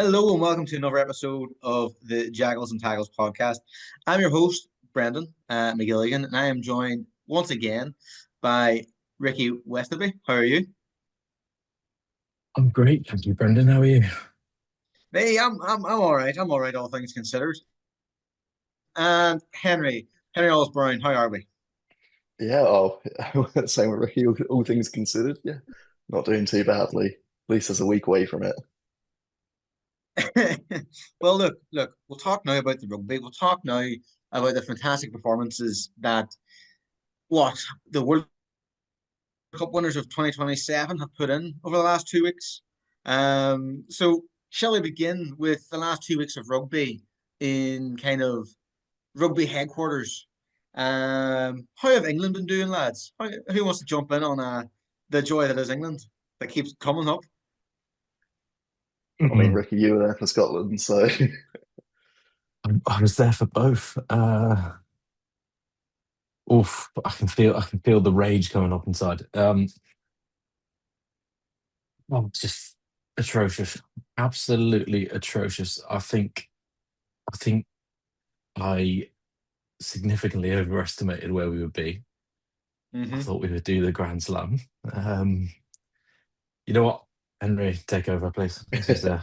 Hello and welcome to another episode of the Jackals and Tackles Podcast. I'm your host, Brendan McGilligan, and I am joined once again by Ricky Westerby. How are you? I'm great, thank you, Brendan. How are you? Hey, I'm all right. I'm all right, all things considered. And Henry Osborne, how are we? Yeah, same with Ricky, all things considered. Yeah, not doing too badly. At least it's a week away from it. Well, look. We'll talk now about the rugby. We'll talk now about the fantastic performances that what the World Cup winners of 2027 have put in over the last 2 weeks. So shall we begin with the last 2 weeks of rugby in kind of rugby headquarters? How have England been doing, lads? Who wants to jump in on the joy that is England that keeps coming up? I mean, Mm, Ricky, you were there for Scotland, so I was there for both. Oof, I can feel the rage coming up inside. Well, just atrocious, absolutely atrocious. I think I significantly overestimated where we would be. I Hmm. thought we would do the Grand Slam. Um, you know what, Henry, take over, please. This is I,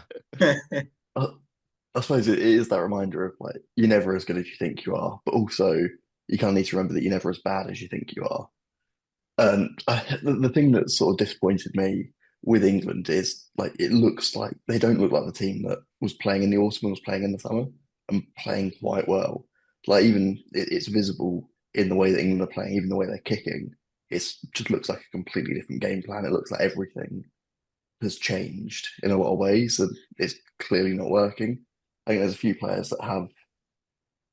I suppose it is that reminder of like you're never as good as you think you are, but also you kind of need to remember that you're never as bad as you think you are. And the thing that sort of disappointed me with England is like it looks like they don't look like the team that was playing in the autumn and was playing in the summer and playing quite well. Like even it's visible in the way that England are playing, even the way they're kicking. It just looks like a completely different game plan. It looks like everything has changed in a lot of ways, and it's clearly not working. I think there's a few players that have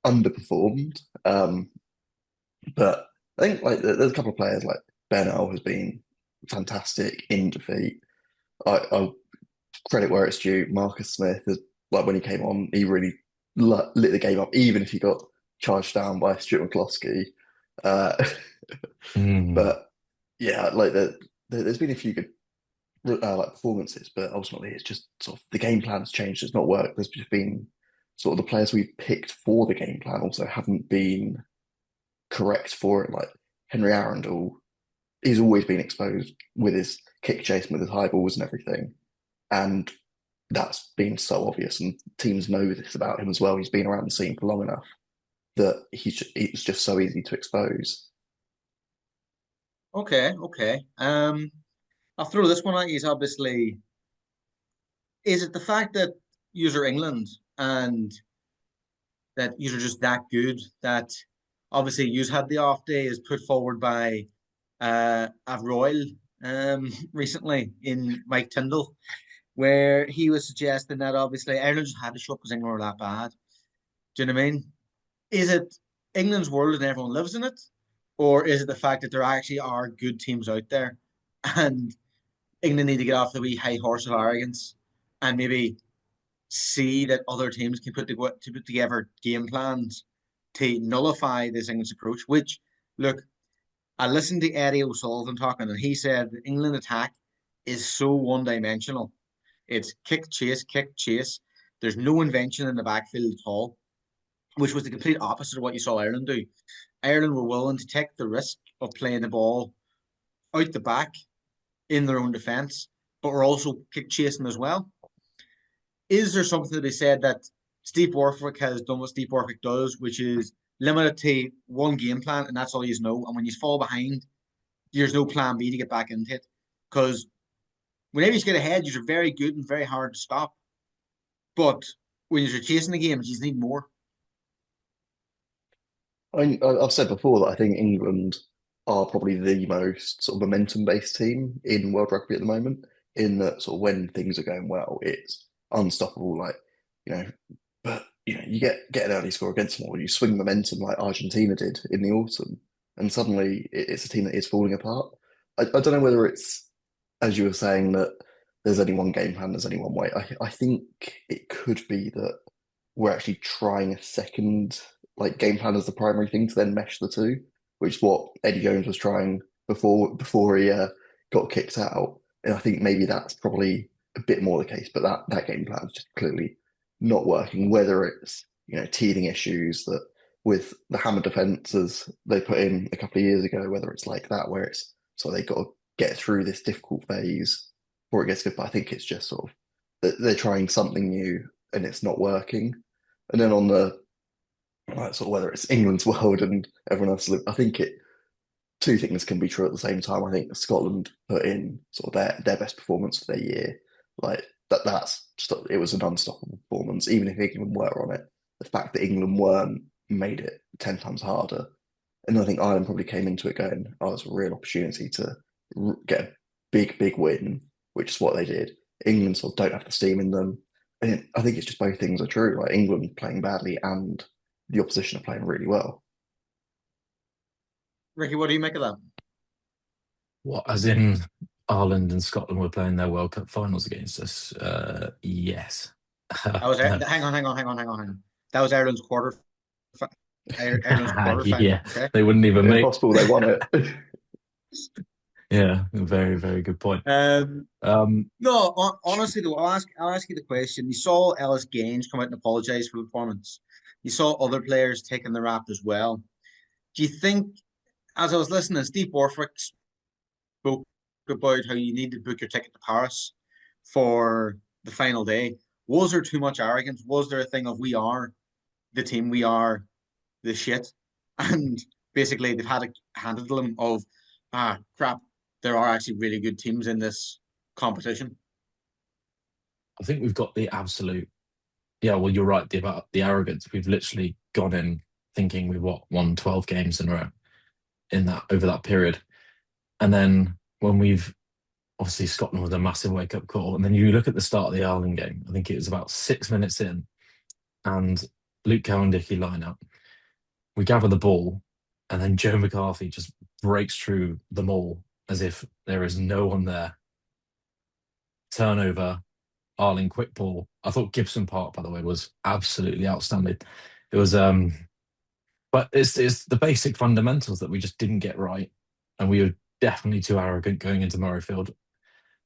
underperformed, but I think like there's a couple of players like Beno has been fantastic in defeat. I credit where it's due. Marcus Smith is like when he came on, he really lit the game up, even if he got charged down by Stuart McCloskey. Uh, mm, but yeah, like there's been a few good like performances, but ultimately it's just sort of the game plan's changed. It's not worked. There's just been sort of the players we've picked for the game plan also haven't been correct for it. Like Henry Arundel, he's always been exposed with his kick chase and with his high balls and everything. And that's been so obvious. And teams know this about him as well. He's been around the scene for long enough that it's just so easy to expose. Okay. I'll throw this one at you. Is obviously, is it the fact that user England and that you're just that good that obviously you've had the off day is put forward by Royal recently in Mike Tyndall, where he was suggesting that obviously Ireland just had to show up because England were that bad. Do you know what I mean? Is it England's world and everyone lives in it? Or is it the fact that there actually are good teams out there and England need to get off the wee high horse of arrogance and maybe see that other teams can put together game plans to nullify this English approach. Which, look, I listened to Eddie O'Sullivan talking, and he said the England attack is so one-dimensional. It's kick, chase, kick, chase. There's no invention in the backfield at all, which was the complete opposite of what you saw Ireland do. Ireland were willing to take the risk of playing the ball out the back in their own defence, but were also kick chasing as well. Is there something to be said that Steve Borthwick has done what Steve Borthwick does, which is limited to one game plan, and that's all you know. And when you fall behind, there's no plan B to get back into it. Because whenever you get ahead, you're very good and very hard to stop. But when you're chasing the game, you just need more. I've said before that I think England are probably the most sort of momentum-based team in world rugby at the moment. In that sort of when things are going well, it's unstoppable. Like but you get an early score against them, or you swing momentum like Argentina did in the autumn, and suddenly it's a team that is falling apart. I don't know whether it's as you were saying that there's only one game plan, there's only one way. I think it could be that we're actually trying a second like game plan as the primary thing to then mesh the two, which is what Eddie Jones was trying before he got kicked out. And I think maybe that's probably a bit more the case, but that game plan is just clearly not working. Whether it's teething issues that with the hammer defences they put in a couple of years ago, whether it's like that, where it's so they got to get through this difficult phase before it gets good. But I think it's just sort of that they're trying something new and it's not working. And then on the like sort of whether it's England's world and everyone else, I think two things can be true at the same time. I think Scotland put in sort of their best performance for their year. Like that's just, it was an unstoppable performance, even if England were on it. The fact that England weren't made it 10 times harder. And I think Ireland probably came into it going, oh, it's a real opportunity to get a big win, which is what they did. England sort of don't have the steam in them. And I think it's just both things are true. Like England playing badly and the opposition are playing really well. Ricky, what do you make of that? What, as in Ireland and Scotland were playing their World Cup finals against us? Yes. Hang on. That was Ireland's Ireland's quarter final. Yeah, okay. they wouldn't even make. Impossible, they won it. Yeah, very, very good point. No, honestly though, I'll ask you the question. You saw Ellis Gaines come out and apologise for the performance. You saw other players taking the rap as well. Do you think, as I was listening, Steve Borthwick spoke about how you need to book your ticket to Paris for the final day? Was there too much arrogance? Was there a thing of we are the team, we are the shit, and basically they've had it handed to them of crap, there are actually really good teams in this competition? I think we've got the absolute. Yeah, well, you're right about the arrogance. We've literally gone in thinking we've won 12 games in a row in that over that period, and then when we've obviously Scotland was a massive wake up call, and then you look at the start of the Ireland game. I think it was about 6 minutes in, and Luke Cowan-Dickie line up. We gather the ball, and then Joe McCarthy just breaks through them all as if there is no one there. Turnover, Ireland quick ball. I thought Gibson Park, by the way, was absolutely outstanding. It was, but it's the basic fundamentals that we just didn't get right, and we were definitely too arrogant going into Murrayfield.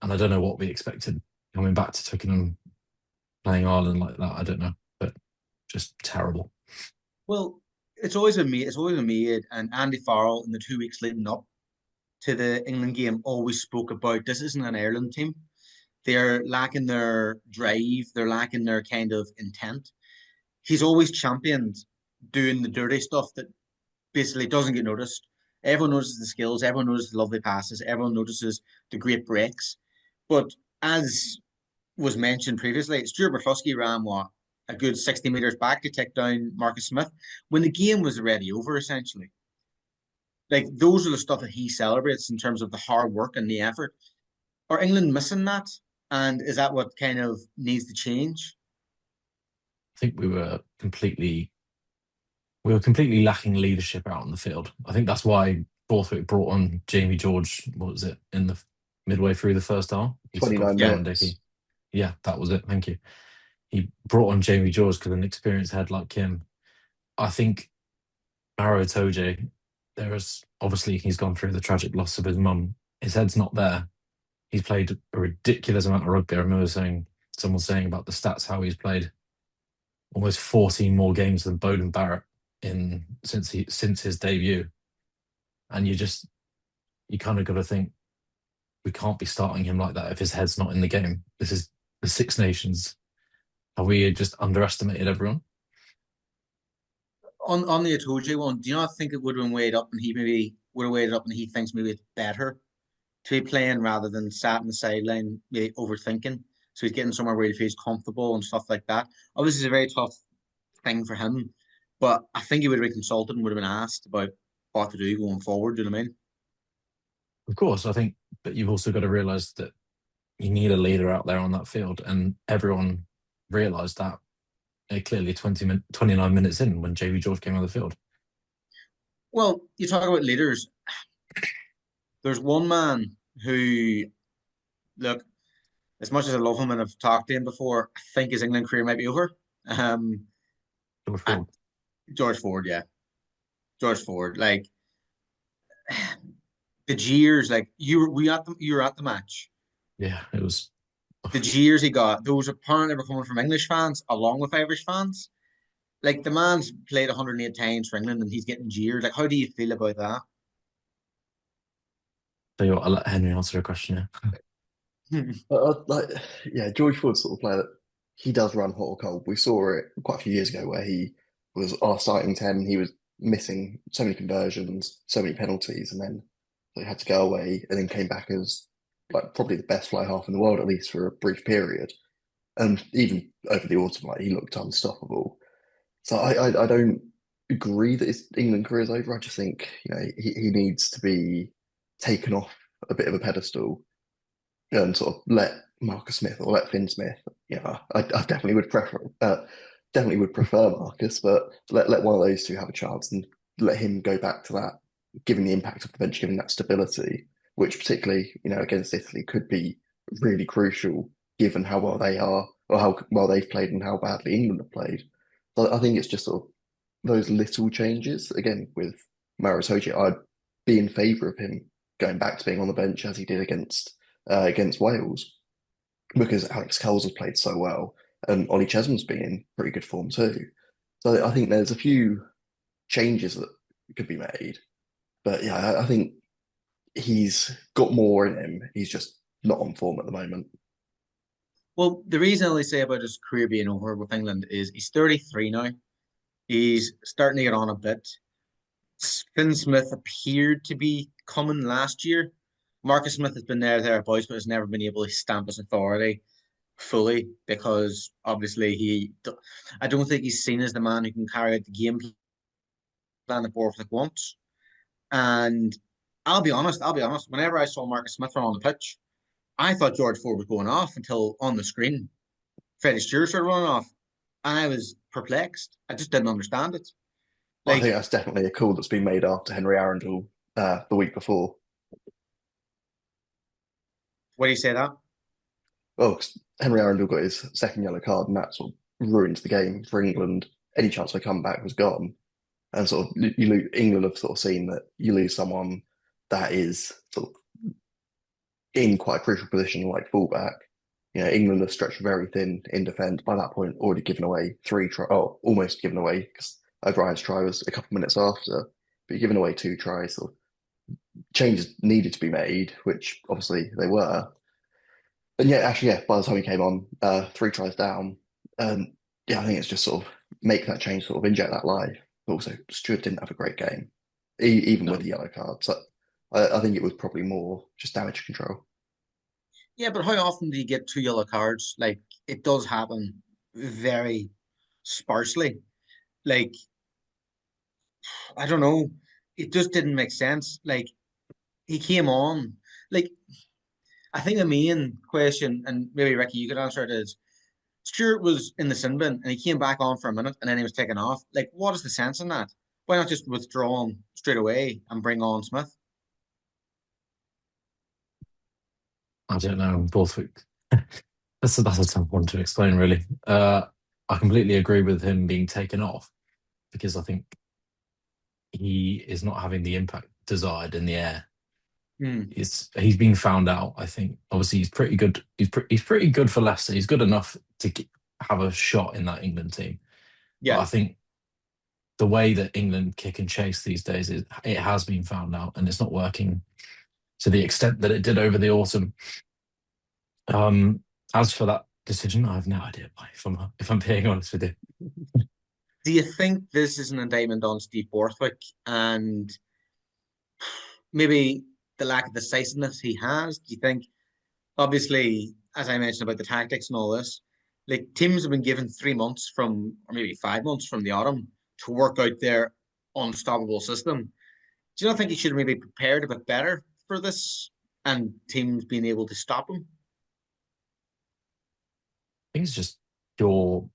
And I don't know what we expected coming back to Twickenham, playing Ireland like that. I don't know, but just terrible. Well, it's always been me. It's always been me and Andy Farrell in the 2 weeks leading up to the England game always spoke about this isn't an Ireland team. They're lacking their drive. They're lacking their kind of intent. He's always championed doing the dirty stuff that basically doesn't get noticed. Everyone notices the skills. Everyone notices the lovely passes. Everyone notices the great breaks. But as was mentioned previously, Stuart McCluskey ran a good 60 metres back to take down Marcus Smith when the game was already over, essentially. Like, those are the stuff that he celebrates in terms of the hard work and the effort. Are England missing that? And is that what kind of needs to change? I think we were completely lacking leadership out on the field. I think that's why Borthwick brought on Jamie George. What was it in the midway through the first half? 29 minutes. Yeah, that was it. Thank you. He brought on Jamie George because an experienced head like him. I think Maro Itoje, he's gone through the tragic loss of his mum. His head's not there. He's played a ridiculous amount of rugby. I remember someone saying about the stats, how he's played almost 14 more games than Bowden Barrett since his debut. And you kind of got to think, we can't be starting him like that if his head's not in the game. This is the Six Nations. Have we just underestimated everyone? On the Itoje one, do you not think it would have been weighed up and he maybe would have weighed it up and he thinks maybe it's better to be playing rather than sat on the sideline, maybe overthinking? So he's getting somewhere where he feels comfortable and stuff like that. Obviously, it's a very tough thing for him, but I think he would have been consulted and would have been asked about what to do going forward. Do you know what I mean? Of course, I think, but you've also got to realise that you need a leader out there on that field, and everyone realised that clearly 29 minutes in when Jamie George came on the field. Well, you talk about leaders. There's one man who, look, as much as I love him and I've talked to him before, I think his England career might be over. George Ford. George Ford, yeah. George Ford, like the jeers, like you were at the match. Yeah, it was The jeers he got, those apparently were coming from English fans along with Irish fans. Like the man's played 108 times for England and he's getting jeered. Like, how do you feel about that? So I'll let Henry answer the question Like, yeah, George Ford's sort of player that he does run hot or cold. We saw it quite a few years ago where he was our starting 10. He was missing so many conversions, so many penalties, and then he had to go away and then came back as like probably the best fly half in the world, at least for a brief period. And even over the autumn, like he looked unstoppable. So I don't agree that his England career is over. I just think, he needs to be taken off a bit of a pedestal and sort of let Marcus Smith or let Finn Smith. I definitely would prefer Marcus, but let one of those two have a chance and let him go back to that, given the impact of the bench, given that stability, which particularly against Italy could be really crucial, given how well they are or how well they've played and how badly England have played. So I think it's just sort of those little changes. Again, with Mauro Itoje, I'd be in favour of him going back to being on the bench as he did against Wales, because Alex Coles has played so well and Ollie Chesham's been in pretty good form too. So I think there's a few changes that could be made. But yeah, I think he's got more in him. He's just not on form at the moment. Well, the reason I only say about his career being over with England is he's 33 now. He's starting to get on a bit. Finn Smith appeared to be coming last year. Marcus Smith has been thereabouts, but has never been able to stamp his authority fully because obviously I don't think he's seen as the man who can carry out the game plan that Borthwick wants. And I'll be honest. Whenever I saw Marcus Smith run on the pitch, I thought George Ford was going off until on the screen, Freddie Stewart started running off, and I was perplexed. I just didn't understand it. I think Like, that's definitely a call that's been made after Henry Arundel the week before. what do you say that? Well, 'cause Henry Arundel got his second yellow card, and that sort of ruined the game for England. Any chance of a comeback was gone. And sort of England have sort of seen that you lose someone that is sort of in quite a crucial position like fullback. England have stretched very thin in defence. By that point, already given away almost given away because O'Brien's try was a couple of minutes after, but you're giving away two tries. So changes needed to be made, which obviously they were. And yeah, actually, yeah, by the time he came on, three tries down. Yeah, I think it's just sort of make that change, sort of inject that life. But also, Stewart didn't have a great game, even with now. the yellow card. So I think it was probably more just damage control. Yeah, but how often do you get two yellow cards? Like, it does happen very sparsely. Like, I don't know. It just didn't make sense. Like, he came on. Like, I think the main question, and maybe Ricky, you could answer it, is Stewart was in the sin bin and he came back on for a minute and then he was taken off. Like, what is the sense in that? Why not just withdraw him straight away and bring on Smith? I don't know. Borthwick. That's a tough one to explain, really. I completely agree with him being taken off because I think he is not having the impact desired in the air. Hmm. He's been found out. I think obviously he's pretty good. He's pretty good for Leicester. He's good enough to have a shot in that England team. But Yeah. I think the way that England kick and chase these days it has been found out, and it's not working to the extent that it did over the autumn. As for that decision, I have no idea why. If I'm being honest with you, Do you think this is an indictment on Steve Borthwick and maybe the lack of decisiveness he has? Do you think, obviously, as I mentioned about the tactics and all this, like teams have been given 3 months from, or maybe 5 months from the autumn to work out their unstoppable system. Do you not think he should have maybe prepared a bit better for this and teams being able to stop him? I think it's just pure.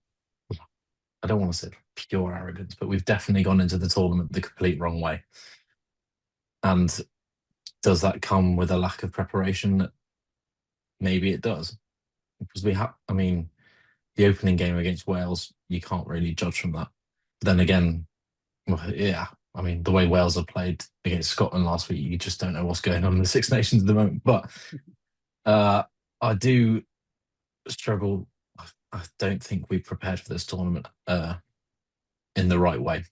I don't want to say pure arrogance, but we've definitely gone into the tournament the complete wrong way. And does that come with a lack of preparation? Maybe it does, because we have. I mean, the opening game against Wales, you can't really judge from that. But then again, well, yeah, I mean, the way Wales have played against Scotland last week, you just don't know what's going on in the Six Nations at the moment. But I do. struggle. I don't think we prepared for this tournament in the right way.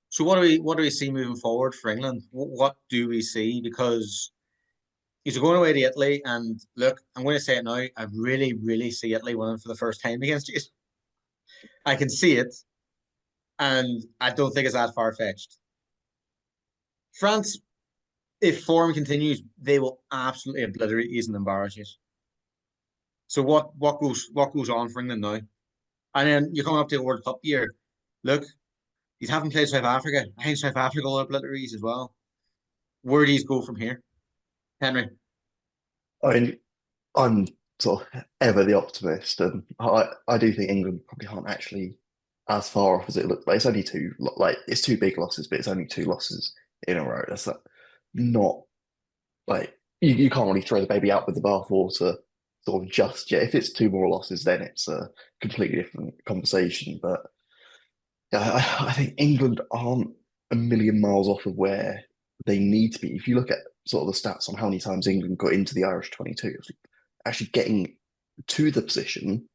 So what do we see moving forward for England? What do we see? Because he's going away to Italy, and look, I'm going to say it now. I really, really see Italy winning for the first time against you. I can see it, and I don't think it's that far fetched. France, if form continues, they will absolutely obliterate you and embarrass you. So what goes on for England now? And then you're coming up to the World Cup year. Look, you haven't played South Africa. I think South Africa will obliterate you as well. Where do you go from here, Henry? I mean, I'm sort of ever the optimist, and I do think England probably aren't actually as far off as it looks. Like it's only it's two big losses, but it's only two losses in a row. That's not like you can't really throw the baby out with the bathwater sort of just yet. If it's two more losses, then it's a completely different conversation. But yeah, I think England aren't a million miles off of where they need to be. If you look at sort of the stats on how many times England got into the Irish 22, actually getting to the position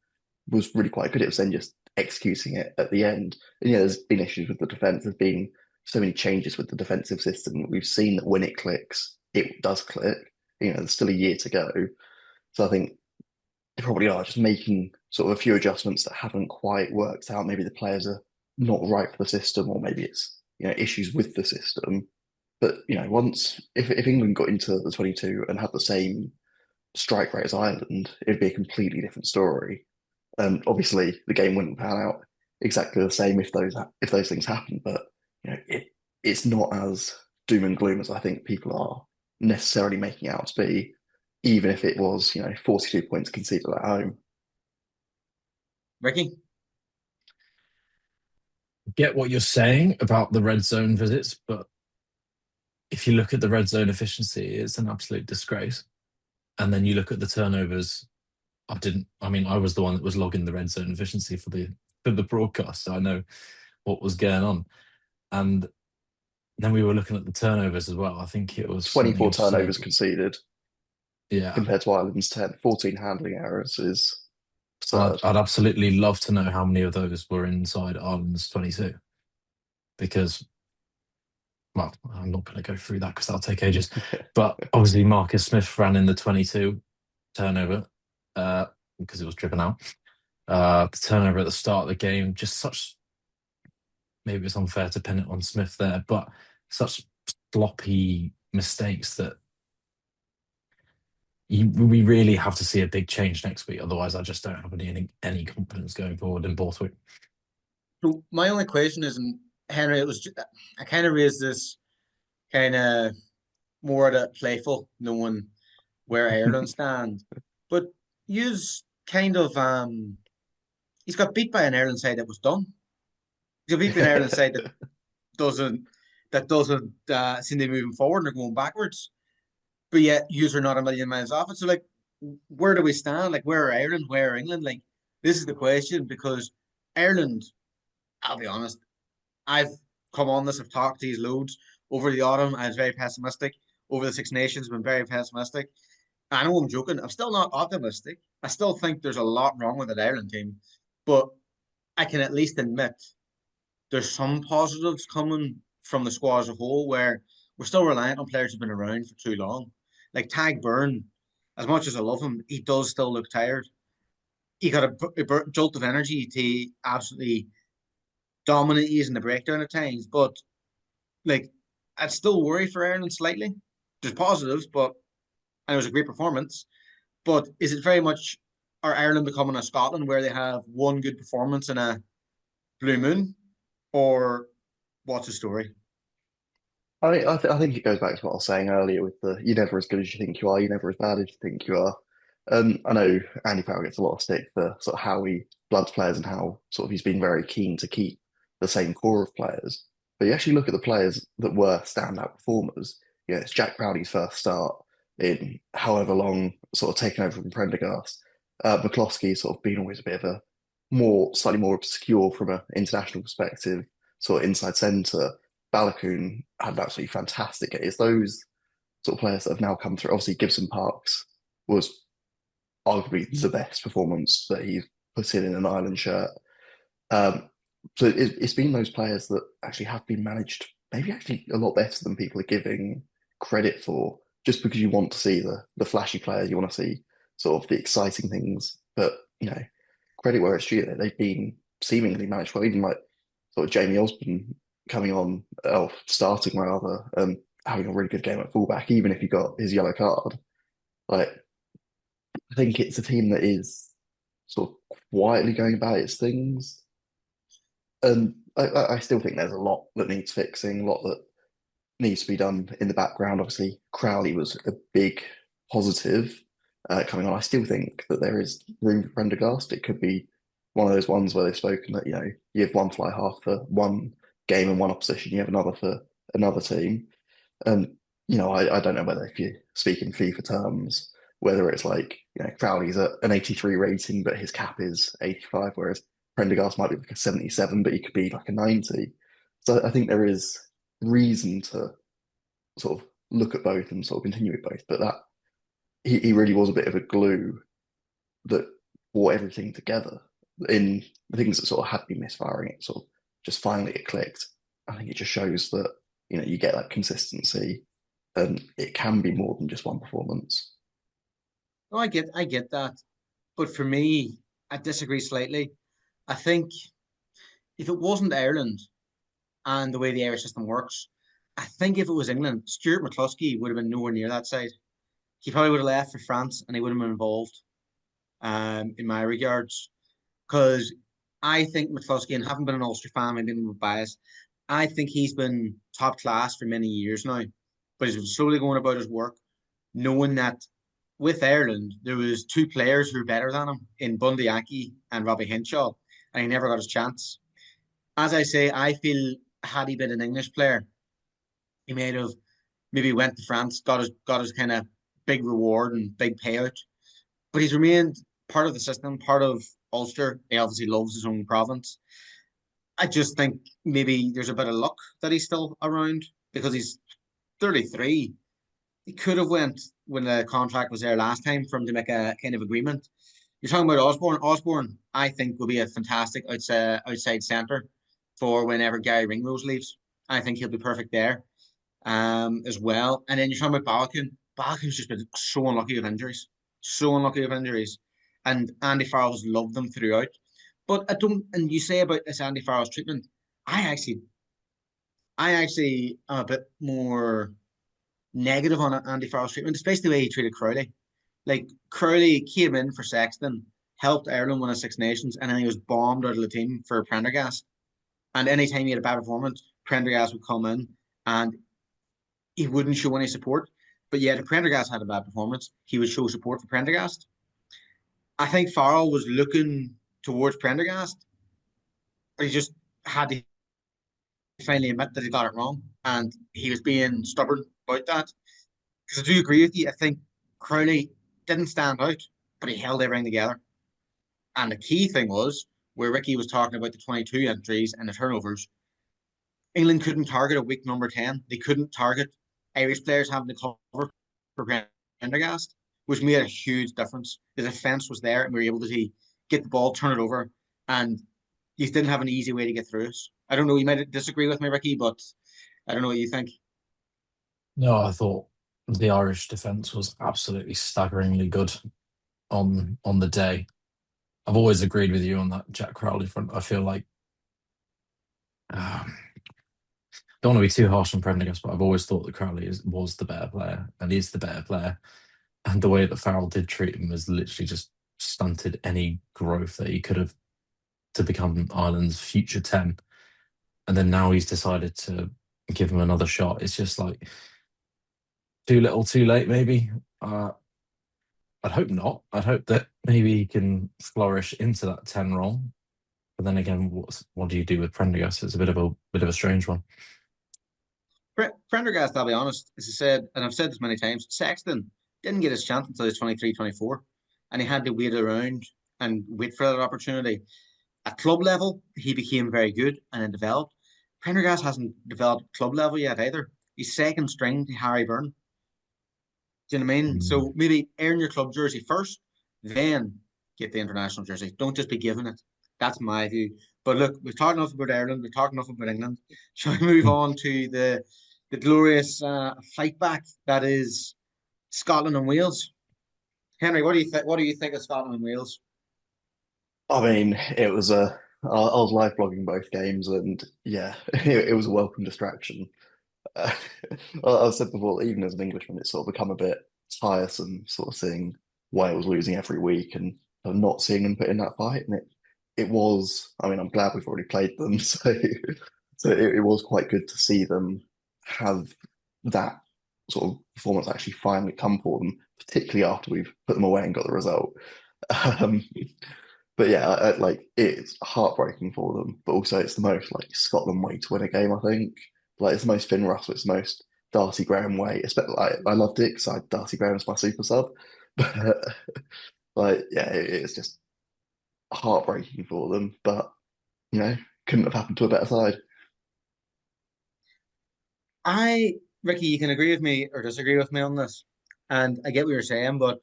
was really quite good. It was then just executing it at the end. And yeah, there's been issues with the defence. There's been so many changes with the defensive system. We've seen that when it clicks, it does click. There's still a year to go. So I think they probably are just making sort of a few adjustments that haven't quite worked out. Maybe the players are not right for the system, or maybe it's issues with the system. But once if England got into the 22 and had the same strike rate as Ireland, it'd be a completely different story. And obviously, the game wouldn't pan out exactly the same if those things happen. But it's not as doom and gloom as I think people are necessarily making it out to be, even if it was 42 points conceded at home. Ricky? Get what you're saying about the red zone visits, but if you look at the red zone efficiency, it's an absolute disgrace. And then you look at the turnovers. I was the one that was logging the red zone efficiency for the broadcast, so I know what was going on. And then we were looking at the turnovers as well. I think it was 24 turnovers conceded. Yeah. Compared to Ireland's 10. 14 handling errors is absurd. I'd absolutely love to know how many of those were inside Ireland's 22. Because, well, I'm not going to go through that because that'll take ages. But obviously Marcus Smith ran in the 22 turnover because it was driven out. The turnover at the start of the game, just such, maybe it's unfair to pin it on Smith there, but such sloppy mistakes that we really have to see a big change next week. Otherwise, I just don't have any confidence going forward in Borthwick. So my only question is, and Henry, I kind of raised this kind of more at a playful, knowing where Ireland stand, but use kind of he's got beat by an Ireland side that was done. He's got beat by an Ireland side that doesn't seem to be moving forward and they're going backwards. But yet, yous are not a million miles off it. So, like, where do we stand? Like, where are Ireland? Where are England? Like, this is the question because Ireland, I'll be honest, I've come on this, I've talked to these loads over the autumn. I was very pessimistic. Over the Six Nations, been very pessimistic. I know I'm joking. I'm still not optimistic. I still think there's a lot wrong with that Ireland team, but I can at least admit there's some positives coming from the squad as a whole where we're still reliant on players who've been around for too long. Like Tag Byrne, as much as I love him, he does still look tired. He got a jolt of energy to absolutely dominate you in the breakdown at times, but like I'd still worry for Ireland slightly. There's positives, and it was a great performance. But is it very much are Ireland becoming a Scotland where they have one good performance in a blue moon, or what's the story? I think it goes back to what I was saying earlier with the you're never as good as you think you are, you're never as bad as you think you are. I know Andy Farrell gets a lot of stick for sort of how he bloods players and how sort of he's been very keen to keep the same core of players. But you actually look at the players that were standout performers. It's Jack Crowley's first start in however long, sort of taking over from Prendergast. McCloskey sort of been always a bit of a slightly more obscure from an international perspective, sort of inside centre. Balogun had an absolutely fantastic. It's those sort of players that have now come through. Obviously, Gibson Parks was arguably the best performance that he's put in an Ireland shirt. Um, so it's been those players that actually have been managed maybe actually a lot better than people are giving credit for, just because you want to see the flashy players, you want to see sort of the exciting things. But credit where it's due, they've been seemingly managed well. Even like sort of Jamie Osborne coming on, starting rather, having a really good game at fullback, even if he got his yellow card. Like I think it's a team that is sort of quietly going about its things. And I still think there's a lot that needs fixing, a lot that needs to be done in the background. Obviously, Crowley was a big positive coming on. I still think that there is room for Prendergast. It could be one of those ones where they've spoken that, you have one fly half for one game and one opposition, you have another for another team. And, I don't know whether if you speak in FIFA terms, whether it's like, Crowley's at an 83 rating, but his cap is 85, whereas Prendergast might be like a 77, but he could be like a 90. So I think there is reason to sort of look at both and sort of continue with both. But that he really was a bit of a glue that brought everything together. In the things that sort of had been misfiring, it sort of just finally it clicked. I think it just shows that you get that consistency, and it can be more than just one performance. No, I get that, but for me, I disagree slightly. I think if it wasn't Ireland and the way the Irish system works, I think if it was England, Stuart McCluskey would have been nowhere near that side. He probably would have left for France and he would have been involved, in my regards. Because I think McCluskey, and haven't been an Ulster fan, maybe I'm biased, I think he's been top class for many years now. But he's been slowly going about his work, knowing that with Ireland, there was two players who were better than him in Bundy Aki and Robbie Hinshaw, and he never got his chance. As I say, I feel had he been an English player, he may have maybe went to France, got his kind of big reward and big payout. But he's remained part of the system, part of Ulster. He obviously loves his own province. I just think maybe there's a bit of luck that he's still around because he's 33. He could have went when the contract was there last time for him to make a kind of agreement. You're talking about Osborne. Osborne, I think, will be a fantastic outside centre for whenever Gary Ringrose leaves. I think he'll be perfect there, as well. And then you're talking about Balkan. Balkan's just been so unlucky with injuries, so unlucky with injuries, and Andy Farrell has loved them throughout. But I don't. And you say about this Andy Farrell's treatment, I actually, I actually am a bit more negative on Andy Farrell's treatment, especially the way he treated Crowley. Like Crowley came in for Sexton, helped Ireland win a Six Nations, and then he was bombed out of the team for Prendergast. And anytime he had a bad performance, Prendergast would come in and he wouldn't show any support. But yet, if Prendergast had a bad performance, he would show support for Prendergast. I think Farrell was looking towards Prendergast, but he just had to finally admit that he got it wrong, and he was being stubborn about that. Because I do agree with you. I think Crowley didn't stand out, but he held everything together. And the key thing was where Ricky was talking about the 22 entries and the turnovers. England couldn't target a weak number 10. They couldn't target Irish players having to cover for Prendergast, which made a huge difference. The defence was there, and we were able to get the ball, turn it over, and you didn't have an easy way to get through us. I don't know. You might disagree with me, Ricky, but I don't know what you think. No, I thought the Irish defence was absolutely staggeringly good on the day. I've always agreed with you on that Jack Crowley front. I feel like don't want to be too harsh on Prendergast, but I've always thought that Crowley was the better player and is the better player. And the way that Farrell did treat him was literally just stunted any growth that he could have to become Ireland's future 10. And then now he's decided to give him another shot. It's just like too little, too late, maybe. I'd hope not. I'd hope that maybe he can flourish into that 10 role. But then again, what do you do with Prendergast? It's a bit of a strange one. Prendergast, I'll be honest, as I said, and I've said this many times, Sexton didn't get his chance until he was 23, 24, and he had to wait around and wait for that opportunity. At club level, he became very good and then developed. Prendergast hasn't developed club level yet either. He's second string to Harry Byrne. Do you know what I mean? So maybe earn your club jersey first, then get the international jersey. Don't just be given it. That's my view. But look, we've talked enough about Ireland. We've talked enough about England. Shall we move on to the glorious fight back that is Scotland and Wales? Henry, what do you think? What do you think of Scotland and Wales? I mean, it was a. I was live blogging both games, and yeah, it was a welcome distraction. Uh, I've said before, even as an Englishman, it's sort of become a bit tiresome, sort of seeing Wales losing every week and not seeing them put in that fight. And it was. I mean, I'm glad we've already played them, so it was quite good to see them have that sort of performance actually finally come for them, particularly after we've put them away and got the result. Um, but yeah, like it's heartbreaking for them, but also it's the most like Scotland way to win a game, I think. Like it's the most Finn Russell, it's the most Darcy Graham way. Especially like I loved it because Darcy Graham's my super sub. But like yeah, it's just heartbreaking for them. But you know, couldn't have happened to a better side. Ricky, you can agree with me or disagree with me on this, and I get what you're saying, but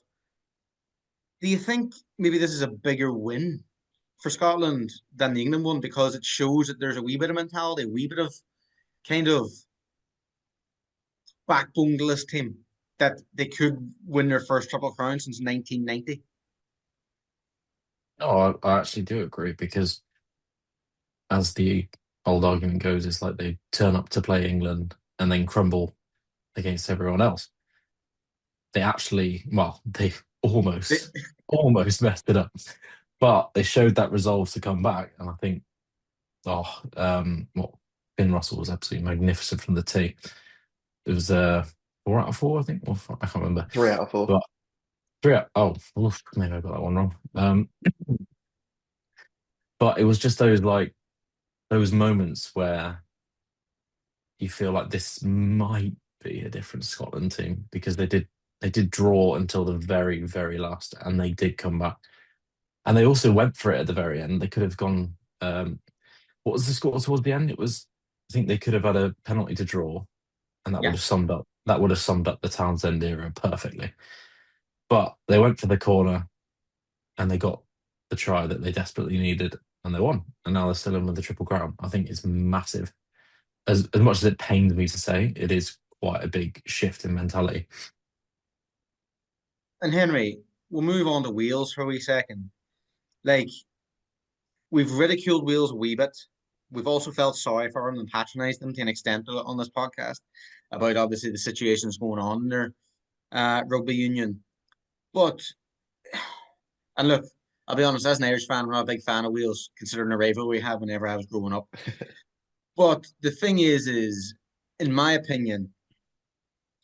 do you think maybe this is a bigger win for Scotland than the England one because it shows that there's a wee bit of mentality, a wee bit of kind of backbone to this team that they could win their first Triple Crown since 1990? No, I actually do agree because, as the old argument goes, it's like they turn up to play England and then crumble against everyone else. They actually, well, they They, almost messed it up, but they showed that resolve to come back. And I think, well, Finn Russell was absolutely magnificent from the tee. It was 4 out of 4, I think, or I can't remember, 3 out of 4. but three out. Oh, oof, maybe I got that one wrong. But it was just those moments where you feel like this might be a different Scotland team because they did draw until the very, very last, and they did come back. And they also went for it at the very end. They could have gone. What was the score towards the end? It was. I think they could have had a penalty to draw, and that would yeah, have summed up the Townsend era perfectly. But they went for the corner, and they got the try that they desperately needed, and they won. And now they're still in with the Triple Crown. I think it's massive. As much as it pains me to say, it is quite a big shift in mentality. and Henry, we'll move on to Wales for a wee second. Like we've ridiculed Wales a wee bit. We've also felt sorry for them and patronised them to an extent on this podcast about obviously the situations going on in their rugby union. But and look, I'll be honest, as an Irish fan, I'm not a big fan of Wales, considering the rivalry we had whenever I was growing up. But the thing is, in my opinion,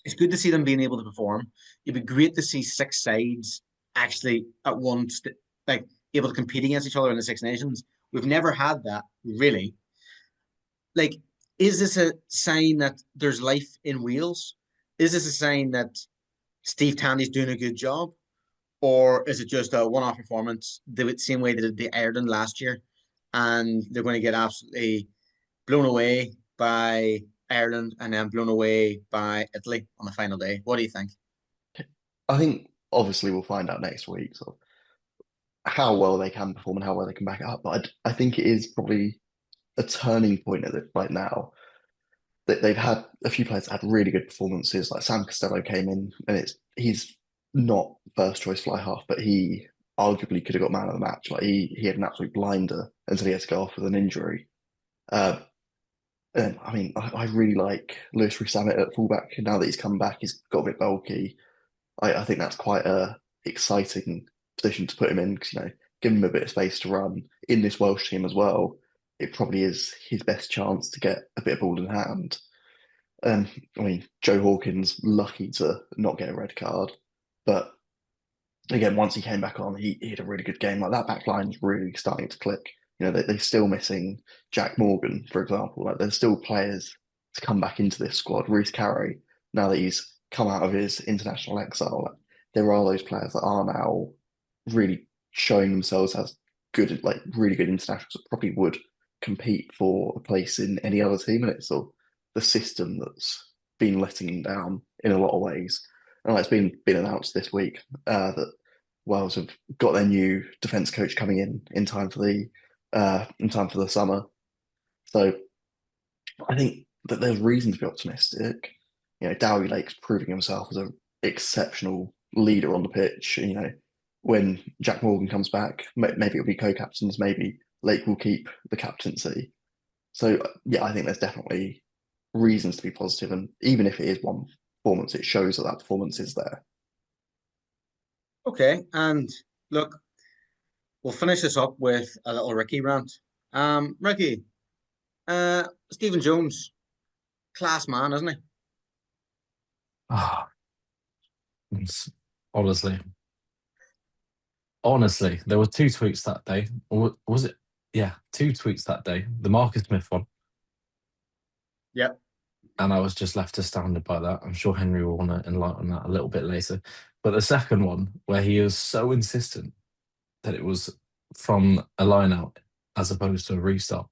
it's good to see them being able to perform. It'd be great to see six sides actually at once, like able to compete against each other in the Six Nations. We've never had that, really. Like, is this a sign that there's life in Wales? Is this a sign that Steve Tandy's doing a good job? Or is it just a one-off performance the same way they did the Ireland last year, and they're going to get absolutely blown away by Ireland and then blown away by Italy on the final day? What do you think? I think obviously we'll find out next week sort of how well they can perform and how well they can back it up. But I think it is probably a turning point at it right now. That they've had a few players that had really good performances. Like Sam Costello came in, and he's not first choice fly half, but he arguably could have got man of the match. Like he had an absolute blinder until he had to go off with an injury. Uh, and I mean, I really like Lewis Rees-Zammit at fullback. Now that he's come back, he's got a bit bulky. I think that's quite a exciting position to put him in because give him a bit of space to run in this Welsh team as well. It probably is his best chance to get a bit of ball in hand. I mean, Joe Hawkins lucky to not get a red card, but again, once he came back on, he had a really good game. Like that back line's really starting to click. They're still missing Jack Morgan, for example. Like there's still players to come back into this squad. Reece Carey, now that he's come out of his international exile, like, there are those players that are now really showing themselves as good, like really good internationals that probably would compete for a place in any other team. And it's sort of the system that's been letting them down in a lot of ways. And like, it's been announced this week that Wales have got their new defence coach coming in time for the summer. So I think that there's reason to be optimistic. Dowie Lake's proving himself as an exceptional leader on the pitch. When Jack Morgan comes back, maybe it'll be co-captains, maybe Lake will keep the captaincy. So yeah, I think there's definitely reasons to be positive, and even if it is one performance, it shows that that performance is there. Okay, and look, we'll finish this up with a little Ricky rant. Ricky, Stephen Jones, class man, isn't he? Ah, honestly, honestly, there were two tweets that day. Or was it? Yeah, two tweets that day. The Marcus Smith one, Yep. and I was just left astounded by that. I'm sure Henry will want to enlighten that a little bit later. But the second one, where he was so insistent that it was from a line out as opposed to a restart.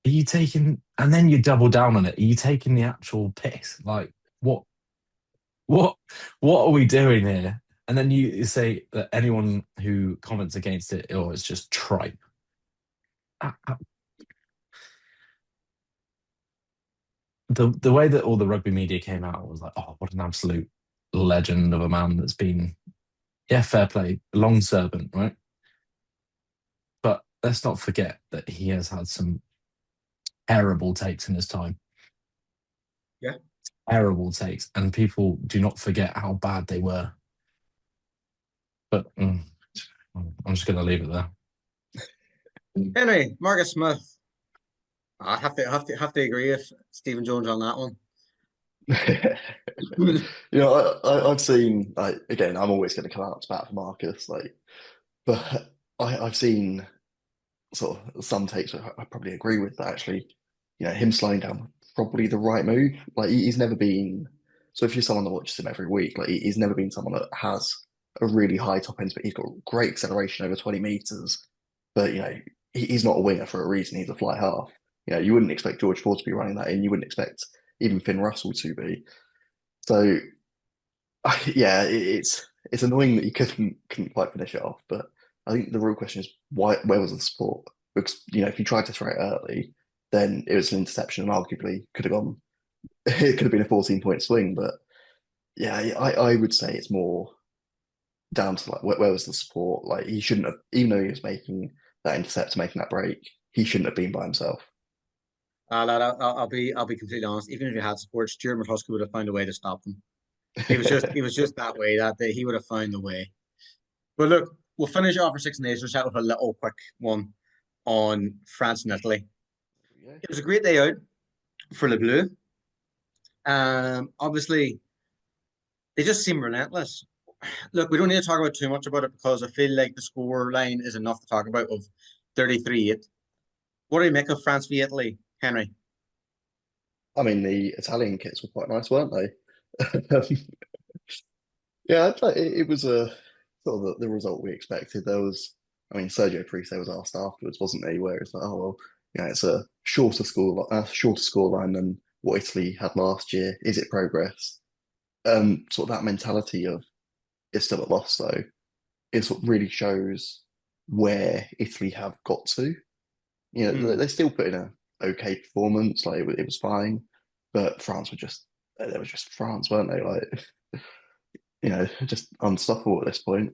Are you taking, and then you double down on it? Are you taking the actual piss? Like, what, what are we doing here? And then you say that anyone who comments against it, oh, it's just tripe. The way that all the rugby media came out was like, oh, what an absolute legend of a man that's been, yeah, fair play, long servant, right? But let's not forget that he has had some terrible takes in his time. Yeah. Terrible takes. And people do not forget how bad they were. But I'm just going to leave it there. Henry, Marcus Smith. I have to agree with Stephen Jones on that one. I've seen, like, again, I'm always going to come out to bat for Marcus, like, but I've seen sort of some takes where I probably agree with that. Actually, him slowing down was probably the right move. Like, he's never been. So if you're someone that watches him every week, like, he's never been someone that has a really high top end, but he's got great acceleration over 20 meters. But he's not a winger for a reason. He's a fly half. You wouldn't expect George Ford to be running that in. You wouldn't expect even Finn Russell to be. So yeah, it's annoying that he couldn't quite finish it off. But I think the real question is why? Where was the support? Because if you tried to throw it early, then it was an interception and arguably could have gone. It could have been a 14-point swing. But yeah, I would say it's more down to like where was the support? Like, he shouldn't have, even though he was making that intercept, making that break, he shouldn't have been by himself. Lad, I'll be completely honest. Even if you had support, Stuart McCuskey would have found a way to stop them. He was just that way that day. He would have found a way. But look, we'll finish off our Six Nations chat with a little quick one on France and Italy. It was a great day out for Le Bleu. Obviously, they just seem relentless. Look, we don't need to talk about too much about it because I feel like the score line is enough to talk about of 33-8. What do you make of France v Italy, Henry? I mean, the Italian kits were quite nice, weren't they? Yeah, it was a sort of the result we expected. I mean, Sergio Price was asked afterwards, wasn't he? Where it's like, oh well, it's a shorter score line than what Italy had last year. Is it progress? Sort of that mentality of it's still a loss, though. It's what really shows where Italy have got to. They still put in a okay performance. Like, it was fine, but France they were just France, weren't they? Like, just unstoppable at this point.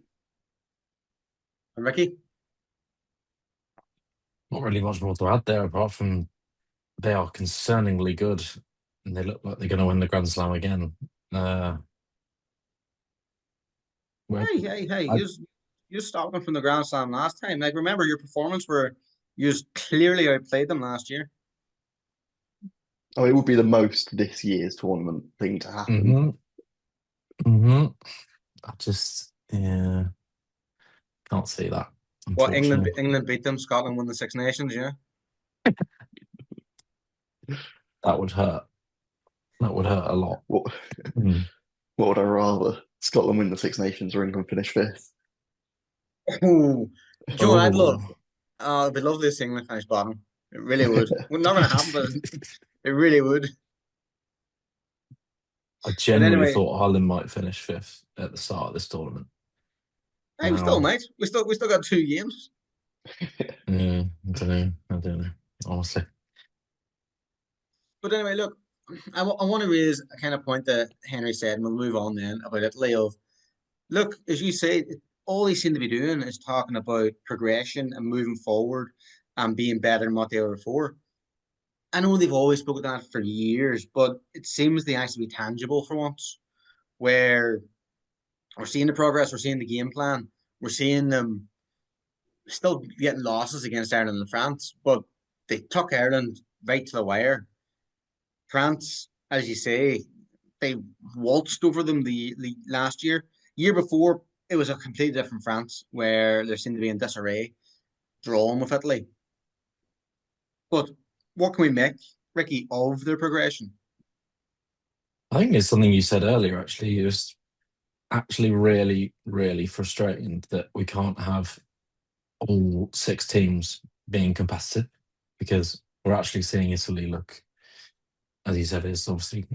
And Ricky? Not really much more to add there apart from they are concerningly good and they look like they're going to win the Grand Slam again. Hey! You stopped them from the Grand Slam last time. Like, remember your performance where you clearly outplayed them last year. Oh, it would be the most this year's tournament thing to happen. I just can't see that. What, England beat them, Scotland won the Six Nations, yeah? That would hurt. That would hurt a lot. What would I rather? Scotland win the Six Nations or England finish fifth? Oh, Joe, I'd be lovely to see England finish bottom. It really would. Well, not going to happen, but it really would. I genuinely thought Ireland might finish fifth at the start of this tournament. I we still might. We still got 2 games. Yeah, I don't know, honestly. But anyway, look, I want to raise a kind of point that Henry said, and we'll move on then about Italy. Of look, as you say, all they seem to be doing is talking about progression and moving forward and being better than what they were before. I know they've always spoken that for years, but it seems they actually be tangible for once, where we're seeing the progress, we're seeing the game plan, we're seeing them still getting losses against Ireland and France, but they took Ireland right to the wire. France, as you say, they waltzed over them the last year. Year before, it was a completely different France where they seemed to be in disarray, drawn with Italy. But what can we make, Ricky, of their progression? I think it's something you said earlier, actually. It was actually really, really frustrating that we can't have all 6 teams being competitive, because we're actually seeing Italy look, as you said, it's obviously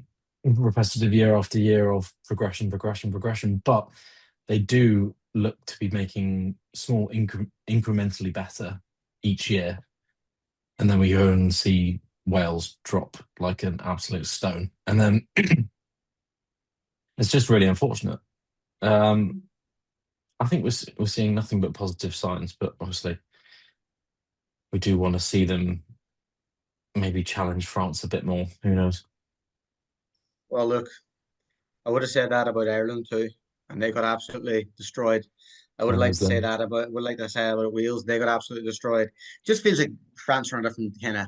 repetitive year after year of progression, but they do look to be making small incrementally better each year. And then we go and see Wales drop like an absolute stone. And then it's just really unfortunate. I think we're seeing nothing but positive signs, but obviously we do want to see them maybe challenge France a bit more. Who knows? Well, look, I would have said that about Ireland too, and they got absolutely destroyed. I would have One liked of to say them. that about, would like to say about Wales. They got absolutely destroyed. Just feels like France are in a different kind of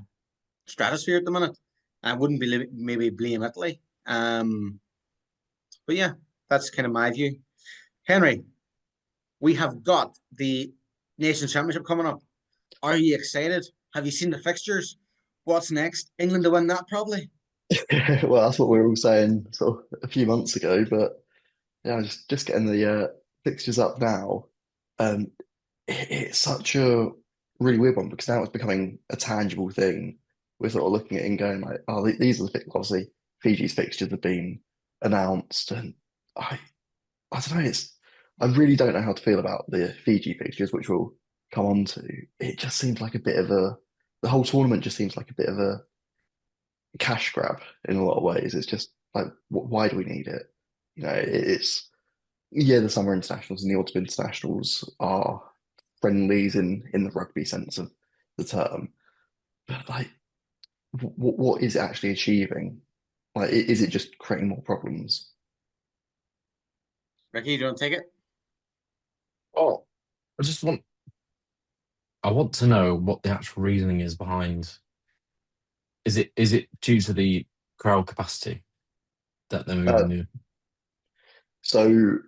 stratosphere at the minute. I wouldn't be maybe blame Italy. But yeah, that's kind of my view. Henry, we have got the Nations Championship coming up. Are you excited? Have you seen the fixtures? What's next? England to win that probably. Well, that's what we were all saying sort of a few months ago, but yeah, just getting the fixtures up now. Um, it's such a really weird one because now it's becoming a tangible thing. We're sort of looking at it and going like, oh, these are the obviously Fiji's fixtures have been announced, and I I don't know. I really don't know how to feel about the Fiji fixtures, which we'll come on to. It just seems like a bit of a the whole tournament just seems like a bit of a cash grab in a lot of ways. It's just like, why do we need it? It's yeah, the summer internationals and the autumn internationals are friendlies in the rugby sense of the term, but like, what is it actually achieving? Like, is it just creating more problems? Ricky, do you want to take it? Oh, I just want I want to know what the actual reasoning is behind. Is it due to the crowd capacity that they're Uh, moving new? so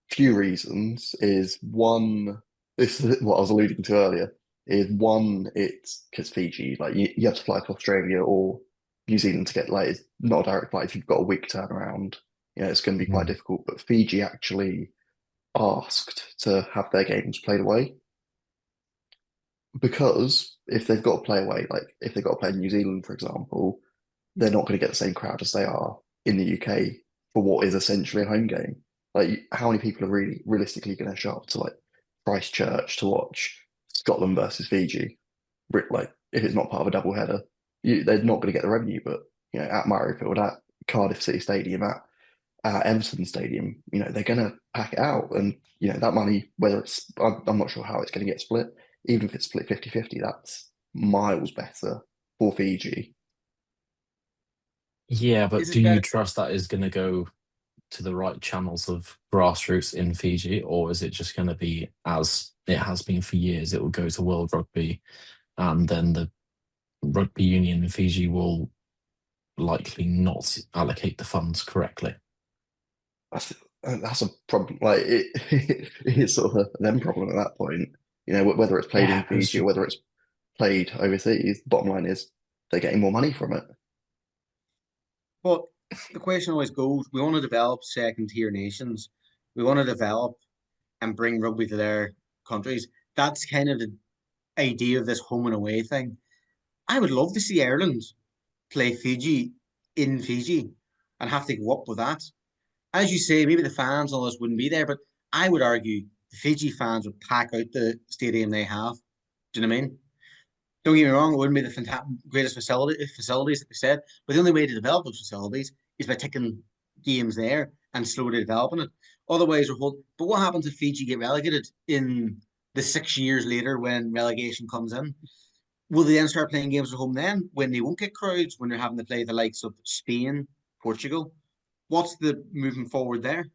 few reasons is one, this is what I was alluding to earlier, is one, it's because Fiji, like you have to fly to Australia or New Zealand to get, like, it's not a direct flight. If you've got a week turnaround, it's going to be quite Mhm. difficult. But Fiji actually asked to have their games played away because if they've got to play away, like if they've got to play in New Zealand, for example, they're not going to get the same crowd as they are in the UK for what is essentially a home game. Like, how many people are really realistically going to show up to like Christchurch to watch Scotland versus Fiji? Like, if it's not part of a double header, they're not going to get the revenue. But at Murrayfield, at Cardiff City Stadium, at Everton Stadium, they're going to pack it out, and that money, whether it's, I'm not sure how it's going to get split. Even if it's split 50-50, that's miles better for Fiji. Yeah, but Is do it you better? trust that is going to go to the right channels of grassroots in Fiji, or is it just going to be as it has been for years? It will go to World Rugby, and then the rugby union in Fiji will likely not allocate the funds correctly. That's a problem. Like, it's sort of a them problem at that point. Whether it's played Yeah, in Fiji or whether it's played overseas, bottom line is they're getting more money from it. But the question always goes, we want to develop second tier nations. We want to develop and bring rugby to their countries. That's kind of the idea of this home and away thing. I would love to see Ireland play Fiji in Fiji and have to go up with that. As you say, maybe the fans and all this wouldn't be there, but I would argue the Fiji fans would pack out the stadium they have. Do you know what I mean? Don't get me wrong, it wouldn't be the greatest facilities, like we said, but the only way to develop those facilities is by taking games there and slowly developing it. Otherwise, we're hold. But what happens if Fiji get relegated in the 6 years later when relegation comes in? Will they then start playing games at home then when they won't get crowds, when they're having to play the likes of Spain, Portugal? What's the moving forward there?